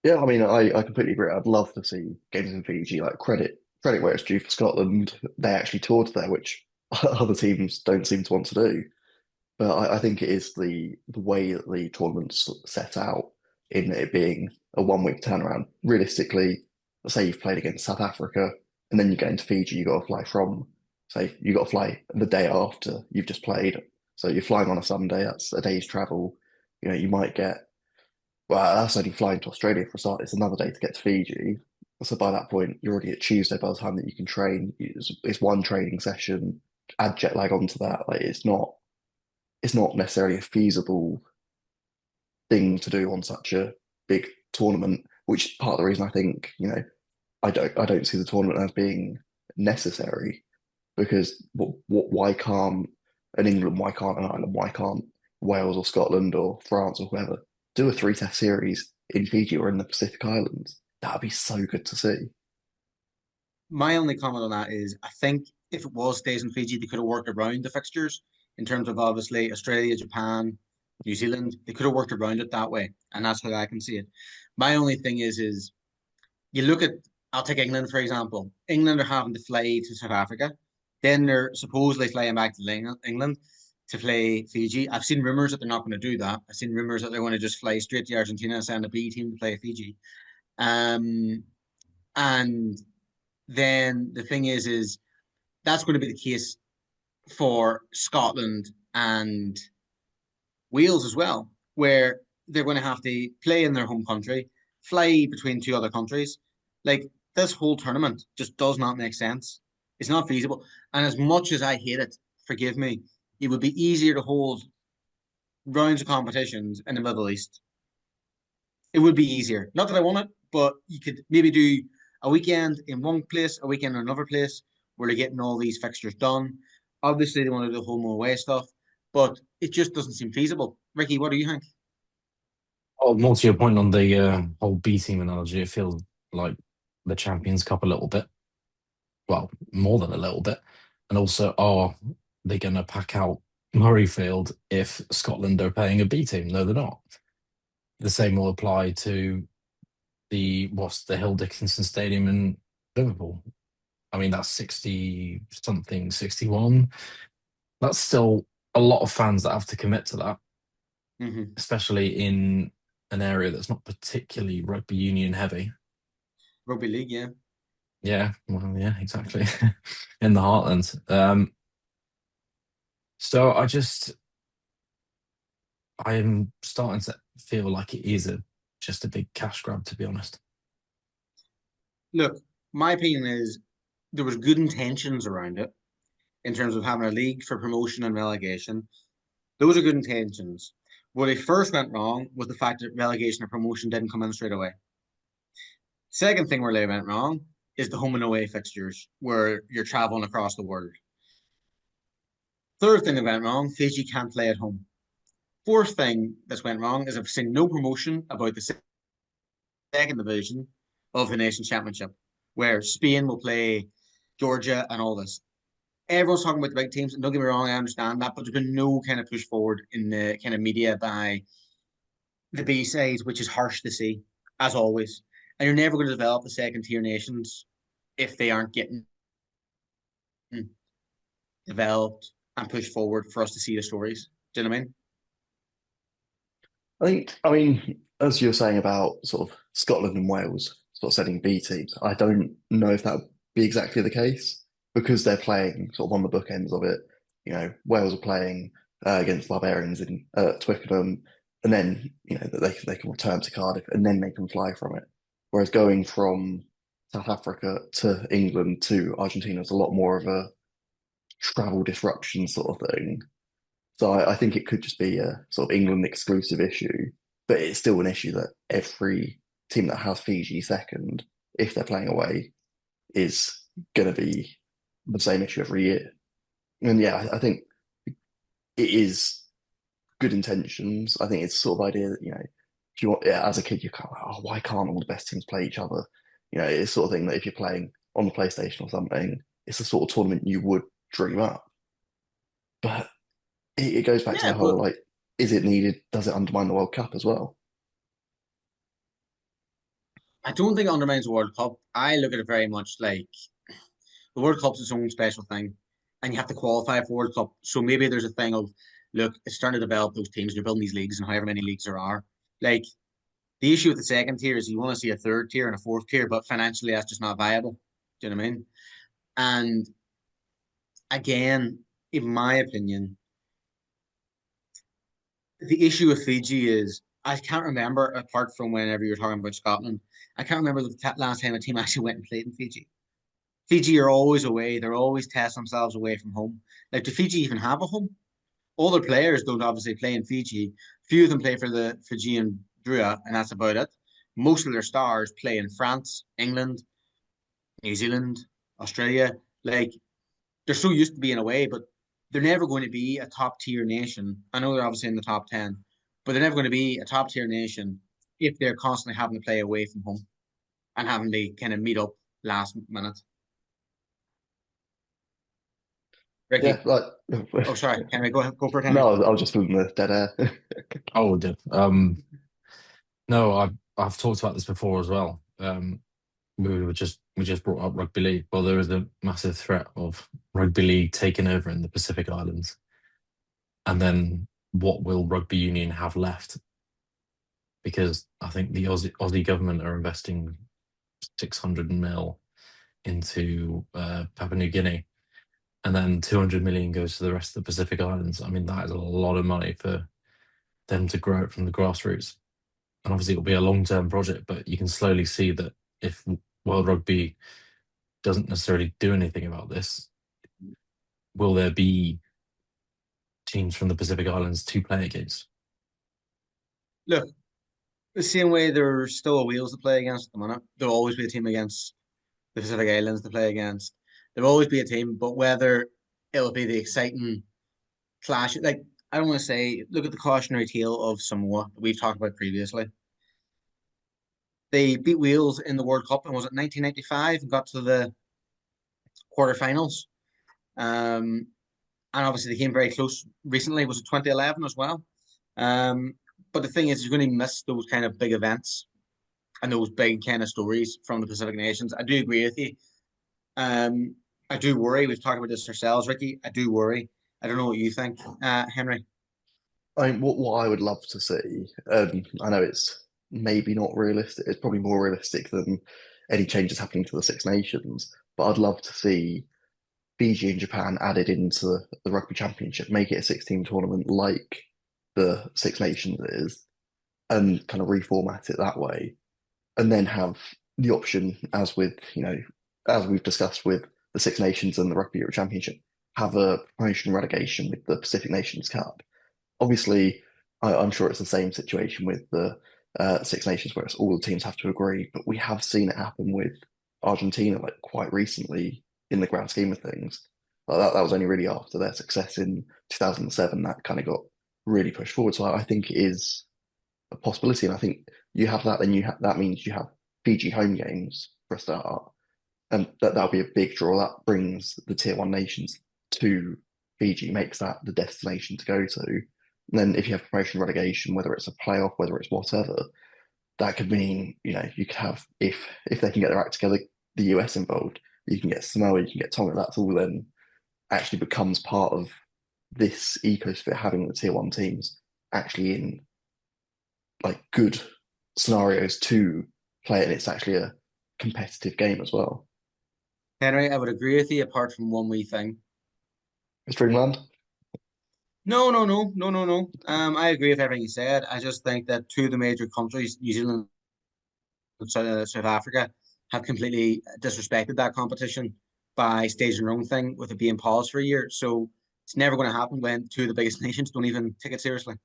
Yeah, I mean, I completely agree. I'd love to see games in Fiji. Like credit where it's due for Scotland. They actually toured there, which other teams don't seem to want to do. But I think it is the way that the tournament's set out in it being a 1 week turnaround. Realistically, let's say you've played against South Africa and then you get into Fiji, you got to fly from, say, you got to fly the day after you've just played. So you're flying on a Sunday, that's a day's travel. You might get, well, that's only flying to Australia for a start. It's another day to get to Fiji. So by that point, you're already at Tuesday by the time that you can train. It's one training session. Add jet lag onto that. Like it's not necessarily a feasible thing to do on such a big tournament, which is part of the reason I think, I don't see the tournament as being necessary because why can't an England, why can't an Ireland, why can't Wales or Scotland or France or whoever do a three-test series in Fiji or in the Pacific Islands? That'd be so good to see. My only comment on that is I think if it was stays in Fiji, they could have worked around the fixtures in terms of obviously Australia, Japan, New Zealand. They could have worked around it that way, and that's how I can see it. My only thing is you look at I'll take England for example. England are having to fly to South Africa, then they're supposedly flying back to England to play Fiji. I've seen rumors that they're not going to do that. I've seen rumors that they're going to just fly straight to Argentina and send a B team to play Fiji. Um, and then the thing is that's going to be the case for Scotland and Wales as well, where they're going to have to play in their home country, fly between two other countries. Like this whole tournament just does not make sense. It's not feasible. And as much as I hate it, forgive me, it would be easier to hold rounds of competitions in the Middle East. It would be easier. Not that I want it, but you could maybe do a weekend in one place, a weekend in another place, where they're getting all these fixtures done. Obviously, they want to do the home and away stuff, but it just doesn't seem feasible. Ricky, what do you think? Oh, more to your point on the whole B team analogy, it feels like the Champions Cup a little bit. Well, more than a little bit. And also, are they going to pack out Murrayfield if Scotland are playing a B team? No, they're not. The same will apply to the Hill Dickinson Stadium in Liverpool. I mean, that's 60 something, 61. That's still a lot of fans that have to commit to that, especially in an area that's not particularly rugby union heavy. Rugby league, yeah. Yeah, well, yeah, exactly. In the heartland. So I'm starting to feel like it is just a big cash grab, to be honest. Look, my opinion is there was good intentions around it in terms of having a league for promotion and relegation. Those are good intentions. Where they first went wrong was the fact that relegation or promotion didn't come in straight away. Second thing where they went wrong is the home and away fixtures where you're traveling across the world. Third thing that went wrong, Fiji can't play at home. Fourth thing that's went wrong is I've seen no promotion about the second division of the Nations Championship, where Spain will play Georgia and all this. Everyone's talking about the big teams, and don't get me wrong, I understand that, but there's been no kind of push forward in the kind of media by the B sides, which is harsh to see, as always. And you're never going to develop the second tier nations if they aren't getting developed and pushed forward for us to see the stories. Do you know what I mean? I mean, as you're saying about sort of Scotland and Wales sort of setting B teams, I don't know if that would be exactly the case because they're playing sort of on the bookends of it. Wales are playing against Barbarians in Twickenham, and then that they can return to Cardiff, and then they can fly from it. Whereas going from South Africa to England to Argentina is a lot more of a travel disruption sort of thing. So I think it could just be a sort of England exclusive issue, but it's still an issue that every team that has Fiji second if they're playing away is going to be the same issue every year. And yeah, I think it is good intentions. I think it's the sort of idea that, if you want, yeah, as a kid, you're kind of like, oh, why can't all the best teams play each other? It's the sort of thing that if you're playing on the PlayStation or something, it's the sort of tournament you would dream up. But it goes back to Yeah, the whole, but like, is it needed? Does it undermine the World Cup as well? I don't think it undermines the World Cup. I look at it very much like the World Cup's its own special thing, and you have to qualify for World Cup. So maybe there's a thing of, look, it's starting to develop those teams. You're building these leagues, and however many leagues there are. Like the issue with the second tier is you want to see a third tier and a fourth tier, but financially that's just not viable. Do you know what I mean? And again, in my opinion, the issue with Fiji is I can't remember, apart from whenever you're talking about Scotland, I can't remember the last time a team actually went and played in Fiji. Fiji are always away. They're always test themselves away from home. Like, do Fiji even have a home? All their players don't obviously play in Fiji. Few of them play for the Fijian Drua, and that's about it. Most of their stars play in France, England, New Zealand, Australia. Like, they're so used to being away, but they're never going to be a top tier nation. I know they're obviously in the top 10, but they're never going to be a top tier nation if they're constantly having to play away from home and having to kind of meet up last minute. Yeah, Ricky. like, Oh, sorry. Henry, go for it, Henry. no, I was just feeling the dead air. Oh, yeah. No, I've talked about this before as well. We just brought up rugby league. Well, there is a massive threat of rugby league taking over in the Pacific Islands, and then what will rugby union have left? Because I think the Aussie government are investing 600 mil into Papua New Guinea, and then 200 million goes to the rest of the Pacific Islands. I mean, that is a lot of money for them to grow it from the grassroots. And obviously, it'll be a long-term project, but you can slowly see that if World Rugby doesn't necessarily do anything about this, will there be teams from the Pacific Islands to play against? Look, the same way there's still a Wales to play against at the minute, there'll always be a team against the Pacific Islands to play against. There'll always be a team, but whether it'll be the exciting clash, like, I don't want to say, look at the cautionary tale of Samoa that we've talked about previously. They beat Wales in the World Cup, and was it 1995, and got to the quarterfinals. Um, and obviously they came very close recently. Was it 2011 as well? Um, but the thing is, you're going to miss those kind of big events and those big kind of stories from the Pacific nations. I do agree with you. Um, I do worry. We've talked about this ourselves, Ricky. I do worry. I don't know what you think, Henry. I mean, what I would love to see, I know it's maybe not realistic, it's probably more realistic than any changes happening to the Six Nations, but I'd love to see Fiji and Japan added into the Rugby Championship, make it a 16 tournament like the Six Nations is, and kind of reformat it that way, and then have the option, as with, as we've discussed with the Six Nations and the Rugby Euro Championship, have a promotion relegation with the Pacific Nations Cup. Obviously, I'm sure it's the same situation with the Six Nations, where it's all the teams have to agree. But we have seen it happen with Argentina, like quite recently, in the grand scheme of things. That was only really after their success in 2007 that kind of got really pushed forward. So I think it is a possibility, and I think you have that. Then that means you have Fiji home games for a start, and that'll be a big draw. That brings the tier one nations to Fiji, makes that the destination to go to. And then if you have promotion relegation, whether it's a playoff, whether it's whatever, that could mean, you could have, if they can get their act together, the US involved, you can get Samoa, you can get Tonga, that's all then actually becomes part of this ecosphere, having the tier one teams actually in like good scenarios to play it, and it's actually a competitive game as well. Henry, I would agree with you, apart from one wee thing. Dreamland? No, no, no, no, no, no. I agree with everything you said. I just think that two of the major countries, New Zealand and South Africa, have completely disrespected that competition by staging their own thing with it being paused for a year. So it's never going to happen when two of the biggest nations don't even take it seriously.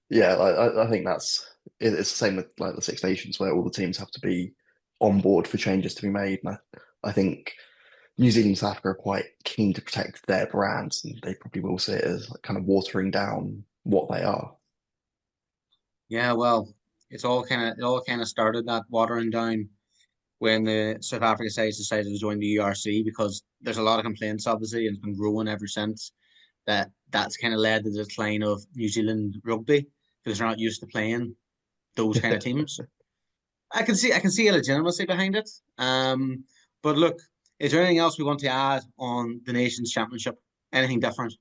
Yeah, I think it's the same with like the Six Nations, where all the teams have to be on board for changes to be made. And I think New Zealand and South Africa are quite keen to protect their brands, and they probably will see it as like kind of watering down what they are. Yeah, well, it all kind of started that watering down when the South Africa side decided to join the URC because there's a lot of complaints, obviously, and it's been growing ever since. That's kind of led to the decline of New Zealand rugby because they're not used to playing those kind of teams. I can see a legitimacy behind it. But look, is there anything else we want to add on the Nations Championship? Anything different?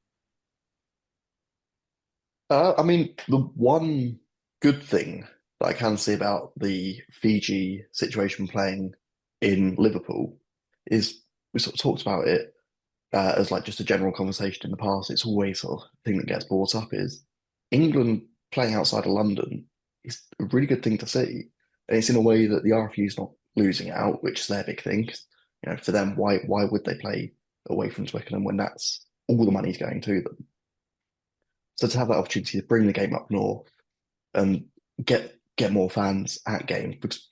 I mean, the one good thing that I can see about the Fiji situation playing in Liverpool is we sort of talked about it as like just a general conversation in the past. It's always sort of thing that gets brought up is England playing outside of London is a really good thing to see. And it's in a way that the RFU is not losing out, which is their big thing. 'Cause, for them, why would they play away from Twickenham when that's all the money's going to them? So to have that opportunity to bring the game up north and get more fans at games because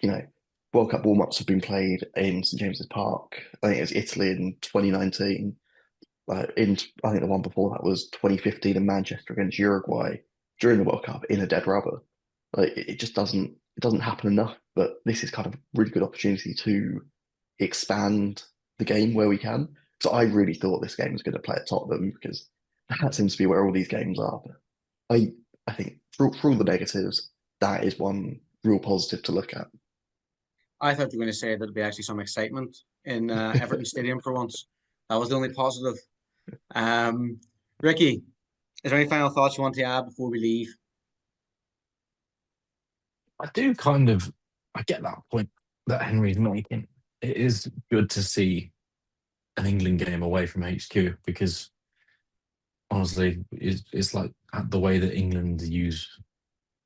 World Cup warm-ups have been played in St James's Park. I think it was Italy in 2019. I think the one before that was 2015 in Manchester against Uruguay during the World Cup in a dead rubber. Like it just doesn't happen enough. But this is kind of a really good opportunity to expand the game where we can. So I really thought this game was going to play at Tottenham because that seems to be where all these games are. But I think for all the negatives, that is one real positive to look at. I thought you were going to say there'd be actually some excitement in Everton Stadium for once. That was the only positive. Ricky, is there any final thoughts you want to add before we leave? I get that point that Henry's making. It is good to see an England game away from HQ because honestly, it's like the way that England use,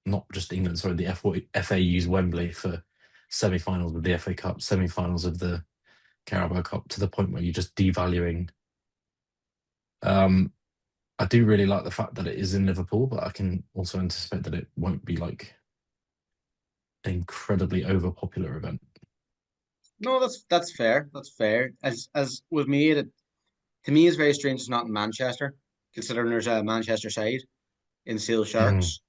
not just England, sorry, the FA use Wembley for semi-finals of the FA Cup, semi-finals of the Carabao Cup, to the point where you're just devaluing. I do really like the fact that it is in Liverpool, but I can also anticipate that it won't be like an incredibly overpopular event. No, that's fair. That's fair. As with me, to me, it's very strange it's not in Manchester, considering there's a Manchester side in Seal Sharks.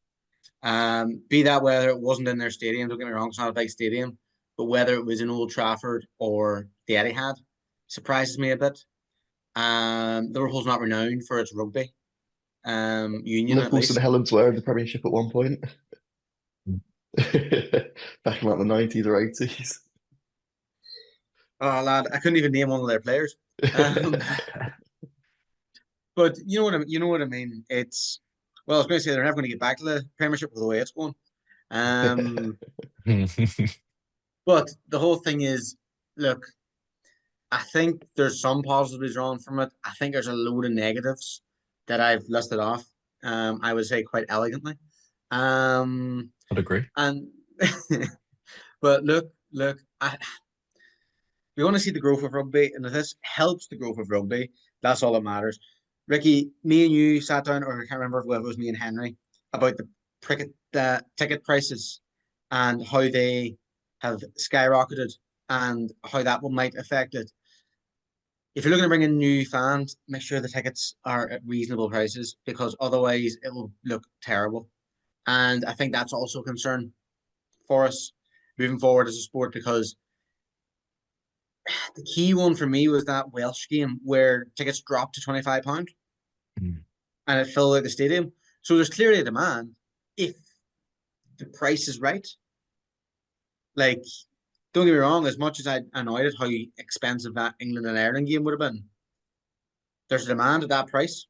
Be that whether it wasn't in their stadium, don't get me wrong, it's not a big stadium, but whether it was in Old Trafford or the Etihad, surprises me a bit. Liverpool's not renowned for its rugby union, at Liverpool St least. Helens were in the Premiership at one point, back in like the 90s or 80s. Oh, lad, I couldn't even name one of their players. Um, but you know what I mean. It's well, I was going to say they're never going to get back to the Premiership with the way it's going. Um, but the whole thing is, look, I think there's some positives drawn from it. I think there's a load of negatives that I've listed off. I would say quite elegantly. I'd agree. And but we want to see the growth of rugby, and if this helps the growth of rugby, that's all that matters. Ricky, me and you sat down, or I can't remember whether it was me and Henry, about the ticket prices and how they have skyrocketed and how that might affect it. If you're looking to bring in new fans, make sure the tickets are at reasonable prices because otherwise it will look terrible. And I think that's also a concern for us moving forward as a sport because the key one for me was that Welsh game where tickets dropped to £25 Mm. and it filled out the stadium. So there's clearly a demand if the price is right. Like, don't get me wrong, as much as I annoyed at how expensive that England and Ireland game would have been, there's a demand at that price.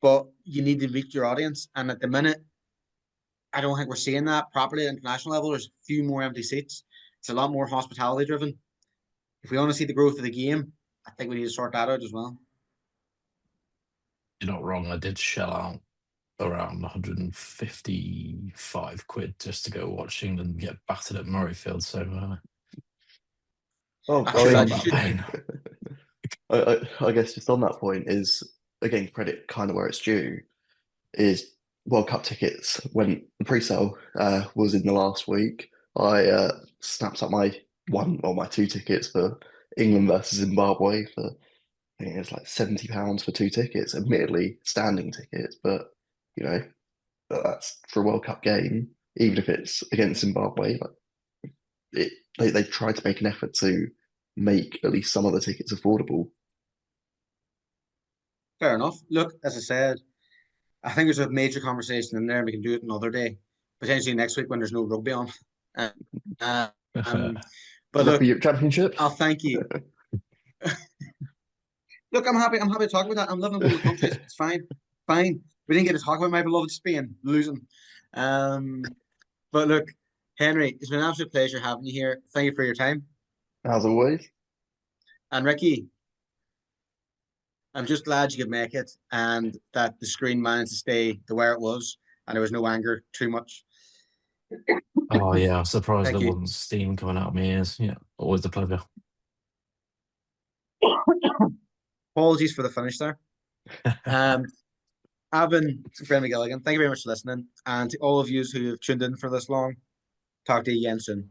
But you need to reach your audience. And at the minute, I don't think we're seeing that properly at international level. There's a few more empty seats. It's a lot more hospitality driven. If we want to see the growth of the game, I think we need to sort that out as well. You're not wrong. I did shell out around 155 quid just to go watch England get battered at Murrayfield. So Oh, I I feel felt that mean, that pain. I guess just on that point is again credit kind of where it's due is World Cup tickets when the pre-sale was in the last week. I snapped up my my two tickets for England versus Zimbabwe for I think it was like £70 for two tickets, admittedly standing tickets, but you know, that's for a World Cup game, even if it's against Zimbabwe, like they tried to make an effort to make at least some of the tickets affordable. Fair enough. Look, as I said, I think there's a major conversation in there, and we can do it another day, potentially next week when there's no rugby on. Uh, uh, um, but Rugby look, Europe Championship. I'll thank you. Look, I'm happy. I'm happy to talk about that. I'm living in one of the countries. It's fine. Fine. We didn't get to talk about my beloved Spain losing. Um, but look, Henry, it's been an absolute pleasure having you here. Thank you for your time. As always. And Ricky, I'm just glad you could make it and that the screen managed to stay the where it was and there was no anger too much. Oh yeah, I'm surprised Thank there you. wasn't steam coming out of my ears. Yeah, always a pleasure. Apologies for the finish there. I've been Brendan McGilligan. Thank you very much for listening. And to all of you who have tuned in for this long, talk to you again soon.